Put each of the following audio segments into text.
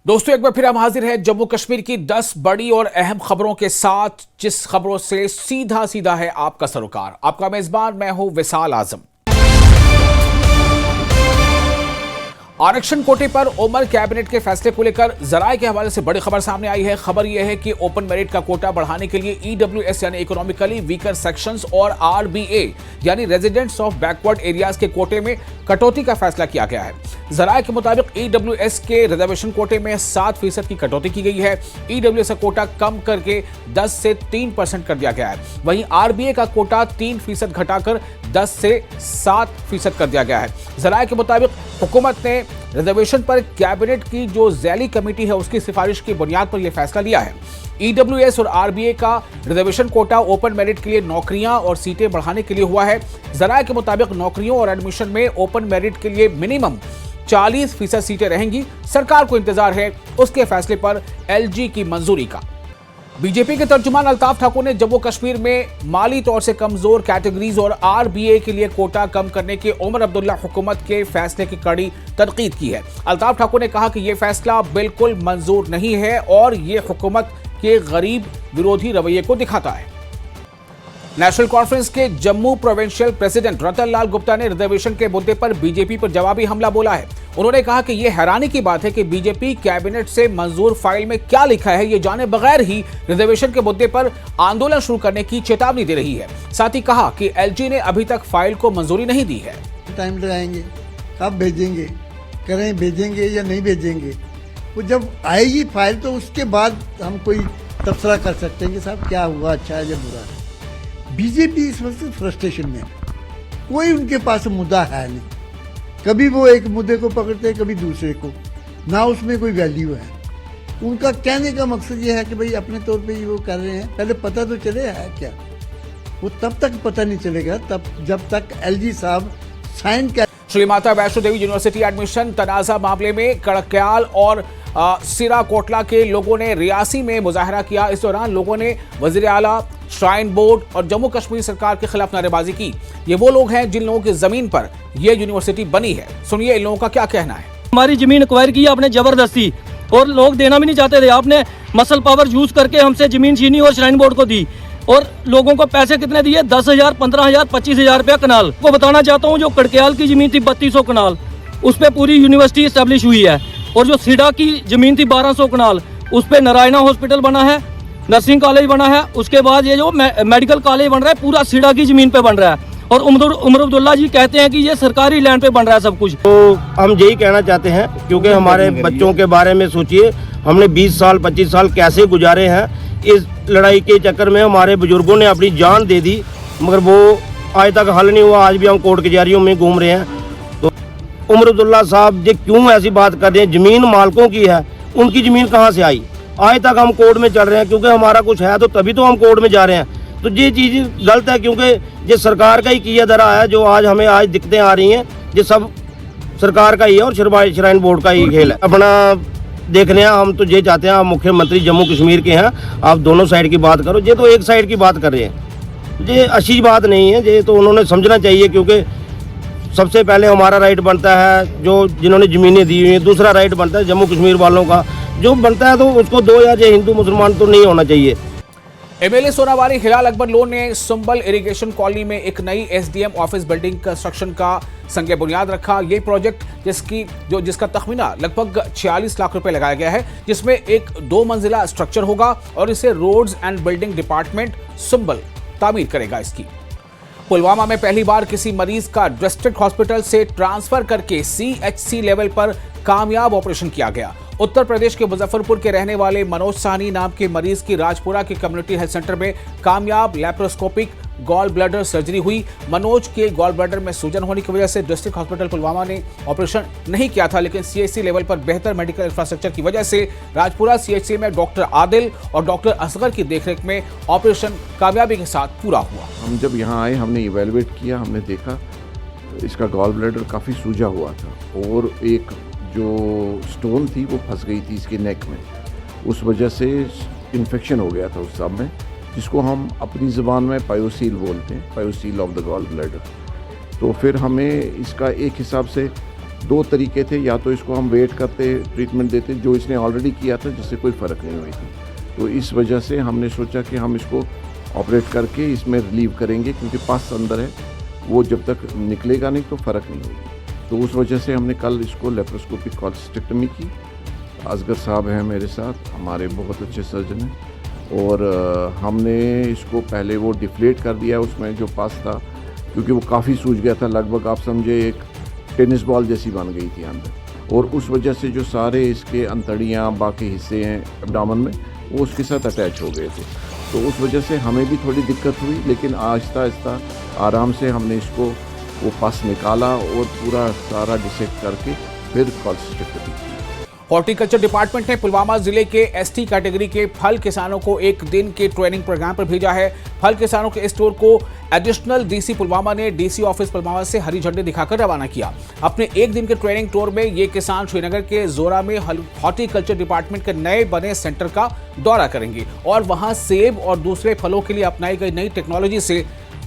दोस्तों एक बार फिर हम हाजिर हैं जम्मू कश्मीर की 10 बड़ी और अहम खबरों के साथ, जिस खबरों से सीधा है आपका सरोकार। आपका मेजबान मैं हूं विशाल आजम। आरक्षण कोटे पर ओमर कैबिनेट के फैसले को लेकर जराये के हवाले से बड़ी खबर सामने आई है। खबर यह है कि ओपन मेरिट का कोटा बढ़ाने के लिए ईडब्ल्यूएस यानी इकोनॉमिकली वीकर सेक्शंस और आरबीए यानी रेजिडेंट्स ऑफ बैकवर्ड एरियाज के कोटे में कटौती का फैसला किया गया है। जराये के मुताबिक ईडब्ल्यूएस के रिजर्वेशन कोटे में 7% की कटौती की गई है। ईडब्ल्यूएस का कोटा कम करके 10 से 3% कर दिया गया है। वहीं आरबीए का कोटा 3% घटाकर 10 से 7% कर दिया गया है। जराये के मुताबिक हुकूमत ने रिजर्वेशन पर कैबिनेट की जो ज़ैली कमेटी है उसकी सिफारिश की बुनियाद पर यह फैसला लिया है। ईडब्ल्यूएस और आरबीए का रिजर्वेशन कोटा ओपन मेरिट के लिए नौकरियां और सीटें बढ़ाने के लिए हुआ है। जराये के मुताबिक नौकरियों और एडमिशन में ओपन मेरिट के लिए मिनिमम 40% सीटें रहेंगी। सरकार को इंतजार है उसके फैसले पर एलजी की मंजूरी का। बीजेपी के तर्जुमान अल्ताफ ठाकुर ने जम्मू कश्मीर में माली तौर से कमजोर कैटेगरीज और आरबीए के लिए कोटा कम करने के उमर अब्दुल्ला हुकूमत के फैसले की कड़ी तनकीद की है। अल्ताफ ठाकुर ने कहा कि यह फैसला बिल्कुल मंजूर नहीं है और यह हुकूमत के गरीब विरोधी रवैये को दिखाता है। नेशनल कॉन्फ्रेंस के जम्मू प्रोविंशियल प्रेसिडेंट रतन लाल गुप्ता ने रिजर्वेशन के मुद्दे पर बीजेपी पर जवाबी हमला बोला है। उन्होंने कहा कि यह हैरानी की बात है कि बीजेपी कैबिनेट से मंजूर फाइल में क्या लिखा है ये जाने बगैर ही रिजर्वेशन के मुद्दे पर आंदोलन शुरू करने की चेतावनी दे रही है। साथ ही कहा कि एलजी ने अभी तक फाइल को मंजूरी नहीं दी है। टाइम लगाएंगे, कब भेजेंगे, करें भेजेंगे या नहीं भेजेंगे, वो जब आएगी फाइल तो उसके बाद हम कोई तबसरा कर सकते हैं कि साहब क्या हुआ, अच्छा है या बुरा है। बीजेपी इस वक्त फ्रस्ट्रेशन में, कोई उनके पास मुद्दा है नहीं। कभी वो एक मुद्दे को पकड़ते हैं, कभी दूसरे को, ना उसमें कोई वैल्यू है। उनका कहने का मकसद ये है कि भाई अपने तौर पे ही वो कर रहे हैं, पहले पता तो चले है क्या। वो तब तक पता नहीं चलेगा तब जब तक एलजी साहब साइन कर। श्री माता वैष्णो देवी यूनिवर्सिटी एडमिशन तनाज़ा मामले में कड़कयाल और सिरा कोटला के लोगों ने रियासी में मुजाहरा किया। इस दौरान लोगों ने वजीर आला, श्राइन बोर्ड और जम्मू कश्मीर सरकार के खिलाफ नारेबाजी की। ये वो लोग हैं जिन लोगों की जमीन पर यह यूनिवर्सिटी बनी है। सुनिए इन लोगों का क्या कहना है। हमारी जमीन एक्वायर की आपने जबरदस्ती, और लोग देना भी नहीं चाहते थे। आपने मसल पावर यूज करके हमसे जमीन छीनी और श्राइन बोर्ड को दी, और लोगों को पैसे कितने दिए? 10,000, 15,000, 25,000 रुपया कनाल। को बताना चाहता हूँ, जो कड़कयाल की जमीन थी 3200 कनाल, उस पर पूरी यूनिवर्सिटी एस्टेब्लिश हुई है। और जो सीडा की जमीन थी 1200 कनाल, उस पर नारायणा हॉस्पिटल बना है, नर्सिंग कॉलेज बना है। उसके बाद ये जो मेडिकल कॉलेज बन रहा है पूरा सीडा की जमीन पे बन रहा है। और उमर अब्दुल्ला जी कहते हैं कि ये सरकारी लैंड पे बन रहा है सब कुछ। तो हम यही कहना चाहते हैं, क्योंकि हमारे बच्चों के बारे में सोचिए, हमने 20 साल 25 साल कैसे गुजारे हैं। इस लड़ाई के चक्कर में हमारे बुजुर्गों ने अपनी जान दे दी, मगर वो आज तक हल नहीं हुआ। आज भी हम कोर्ट कचहरियों में घूम रहे हैं। तो उमर अब्दुल्ला साहब ये क्यों ऐसी बात कर रहे हैं? जमीन मालकों की है, उनकी ज़मीन कहाँ से आई? आज तक हम कोर्ट में चल रहे हैं, क्योंकि हमारा कुछ है तो तभी तो हम कोर्ट में जा रहे हैं। तो ये चीज़ गलत है, क्योंकि ये सरकार का ही किया धरा है। जो आज हमें आज दिक्कतें आ रही हैं, ये सब सरकार का ही है और श्राइन बोर्ड का ही खेल है। अपना देखने हम तो ये चाहते हैं, आप मुख्यमंत्री जम्मू कश्मीर के हैं, आप दोनों साइड की बात करो। ये तो एक साइड की बात कर रहे हैं, ये अच्छी बात नहीं है। ये तो उन्होंने समझना चाहिए, क्योंकि सबसे पहले हमारा राइट बनता है जो जिन्होंने ज़मीनें दी हुई हैं। दूसरा राइट बनता है जम्मू कश्मीर वालों का, जो बनता है तो उसको दो, या ये हिंदू मुसलमान तो नहीं होना चाहिए। एमएलए सोनावारी हिलाल अकबर लोन ने सुंबल इरिगेशन कॉलोनी में एक नई एसडीएम ऑफिस बिल्डिंग कंस्ट्रक्शन का संग बुनियाद रखा। ये प्रोजेक्ट जिसका तखमीना लगभग 46 लाख रुपए लगाया गया है, जिसमें एक 2 मंजिला स्ट्रक्चर होगा और इसे roads and building department Sumbal तामीर करेगा। इसकी पुलवामा में पहली बार किसी मरीज का डिस्ट्रिक्ट हॉस्पिटल से ट्रांसफर करके सीएचसी लेवल पर कामयाब ऑपरेशन किया गया। उत्तर प्रदेश के मुजफ्फरपुर के रहने वाले मनोज साहनी नाम के मरीज की राजपुरा के कम्युनिटी हेल्थ सेंटर में कामयाब लैप्रोस्कोपिक गॉल ब्लैडर सर्जरी हुई। मनोज के गॉल ब्लैडर में सूजन होने की वजह से डिस्ट्रिक्ट हॉस्पिटल पुलवामा ने ऑपरेशन नहीं किया था, लेकिन सीएचसी लेवल पर बेहतर मेडिकल इंफ्रास्ट्रक्चर की वजह से राजपुरा सीएचसी में डॉक्टर आदिल और डॉक्टर असगर की देखरेख में ऑपरेशन कामयाबी के साथ पूरा हुआ। हम जब यहाँ आए, हमने इवेलुएट किया, हमने देखा इसका गॉल ब्लैडर काफ़ी सूजा हुआ था और एक जो स्टोन थी वो फंस गई थी इसके नेक में। उस वजह से इन्फेक्शन हो गया था उस सब में, जिसको हम अपनी ज़बान में पायोसील बोलते हैं, पायोसील ऑफ द गॉल ब्लैडर। तो फिर हमें इसका एक हिसाब से दो तरीके थे, या तो इसको हम वेट करते ट्रीटमेंट देते जो इसने ऑलरेडी किया था जिससे कोई फ़र्क नहीं हुई थी। तो इस वजह से हमने सोचा कि हम इसको ऑपरेट करके इसमें रिलीव करेंगे, क्योंकि पस अंदर है, वो जब तक निकलेगा नहीं तो फ़र्क नहीं होगी। तो उस वजह से हमने कल इसको लेप्रोस्कोपिक कॉलसिस्टेक्टमी की। असगर साहब हैं मेरे साथ, हमारे बहुत अच्छे सर्जन हैं, और हमने इसको पहले वो डिफ्लेट कर दिया उसमें जो पस था, क्योंकि वो काफ़ी सूज गया था, लगभग आप समझे एक टेनिस बॉल जैसी बन गई थी अंदर, और उस वजह से जो सारे इसके अंतड़ियाँ बाकी हिस्से हैं एब्डोमेन में वो उसके साथ अटैच हो गए थे। तो उस वजह से हमें भी थोड़ी दिक्कत हुई, लेकिन आहिस्ता आहिस्ता आराम से हमने इसको वो पस निकाला और पूरा सारा डिसेक्ट करके फिर कॉलसिस्टेक्टमी की। हॉर्टिकल्चर डिपार्टमेंट ने पुलवामा जिले के एसटी कैटेगरी के फल किसानों को एक दिन के ट्रेनिंग प्रोग्राम पर भेजा है। फल किसानों के स्टोर को एडिशनल डीसी पुलवामा ने डीसी ऑफिस पुलवामा से हरी झंडी दिखाकर रवाना किया। अपने एक दिन के ट्रेनिंग टूर में ये किसान श्रीनगर के जोरा में हॉर्टिकल्चर डिपार्टमेंट के नए बने सेंटर का दौरा करेंगे और वहां सेब और दूसरे फलों के लिए अपनाई गई नई टेक्नोलॉजी से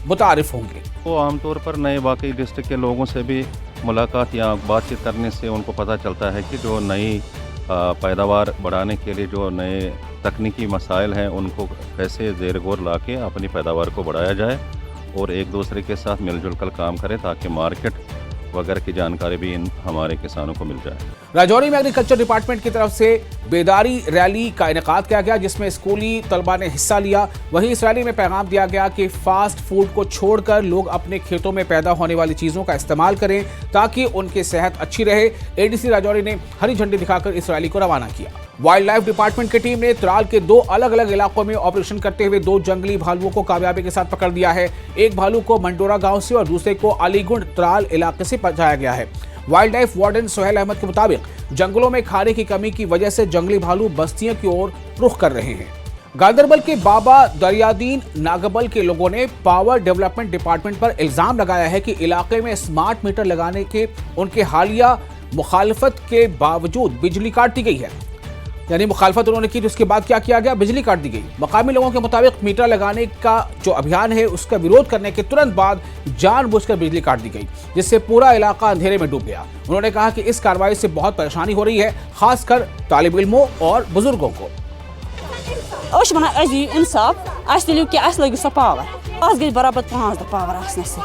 मुतारिफ होंगे। वो आमतौर पर नए वाकई डिस्ट्रिक्ट के लोगों से भी मुलाकात या बातचीत करने से उनको पता चलता है कि जो नई पैदावार बढ़ाने के लिए जो नए तकनीकी मसाइल हैं उनको कैसे ज़ेर गौर ला के अपनी पैदावार को बढ़ाया जाए और एक दूसरे के साथ मिलजुल कर काम करें ताकि मार्केट वगैरह की जानकारी भी हमारे किसानों को मिल जाए। राजौरी में एग्रीकल्चर डिपार्टमेंट की तरफ से बेदारी रैली का इनेकाद किया गया, जिसमें स्कूली तलबा ने हिस्सा लिया। वहीं इस रैली में पैगाम दिया गया कि फास्ट फूड को छोड़कर लोग अपने खेतों में पैदा होने वाली चीजों का इस्तेमाल करें ताकि उनकी सेहत अच्छी रहे। एडीसी राजौरी ने हरी झंडी दिखाकर इस रैली को रवाना किया। वाइल्ड लाइफ डिपार्टमेंट की टीम ने त्राल के 2 अलग अलग इलाकों में ऑपरेशन करते हुए 2 जंगली भालुओं को कामयाबी के साथ पकड़ लिया है। एक भालू को मंडोरा गांव से और दूसरे को अलीगुंड त्राल इलाके से पहुंचाया गया है। Wildlife warden Sohail Ahmed के मुताबिक जंगलों में खाने की कमी की वजह से जंगली भालू बस्तियों की ओर रुख कर रहे हैं। गांदरबल के बाबा दरियादीन नागबल के लोगों ने पावर डेवलपमेंट डिपार्टमेंट पर इल्जाम लगाया है कि इलाके में स्मार्ट मीटर लगाने के उनके हालिया मुखालफत के बावजूद बिजली काट दी गई है। यानी मुखालफत उन्होंने की, उसके बाद क्या किया गया, बिजली काट दी गई। मकामी लोगों के मुताबिक मीटर लगाने का जो अभियान है उसका विरोध करने के तुरंत बाद जानबूझकर बिजली काट दी गई, जिससे पूरा इलाका अंधेरे में डूब गया। उन्होंने कहा कि इस कार्रवाई से बहुत परेशानी हो रही है, खासकर तालिब इल्मों और बुजुर्गों को। आज गई बराबर 5 दह पावर आस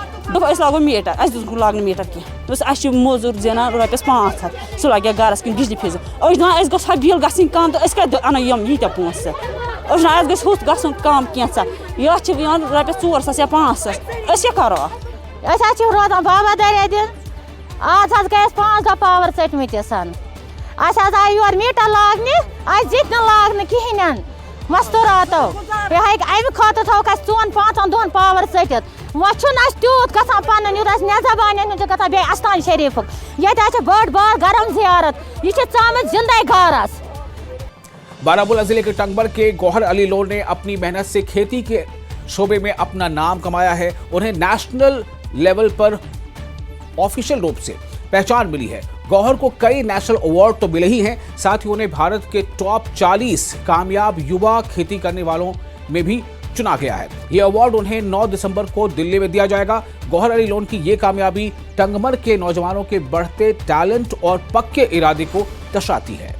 लागो मीटर लाग मीटर कह मोजूर जेना रपस 500 सह लगे गरस कन बिजली फीस गो बिल गई कम तो अन यीत पोस गो गु कम कैसा ये रपस 400 या 500 करो रोजान बाबा दरिया दिन आज गए 5 दह पावर चटमस आय योर मीटर लागने आज जित लागन कहें मस्तूरातो अमि खत थोक 4-5 दोहन पावर चटित वो तूत गसान पन नजबान गए अस्तान शरीफ ये बड़ बार गरम जियारत यह चामत जिंदे गारस। बारामूला जिले के टंगबर के गौहर अली लोन ने अपनी मेहनत से खेती के शोबे में अपना नाम कमाया है। उन्हें नेशनल लेवल पर ऑफिशियल रूप से पहचान मिली है। गौहर को कई नेशनल अवार्ड तो मिले ही हैं, साथ ही उन्हें भारत के टॉप 40 कामयाब युवा खेती करने वालों में भी चुना गया है। यह अवार्ड उन्हें 9 दिसंबर को दिल्ली में दिया जाएगा। गौहर अली लोन की ये कामयाबी टंगमर के नौजवानों के बढ़ते टैलेंट और पक्के इरादे को दर्शाती है।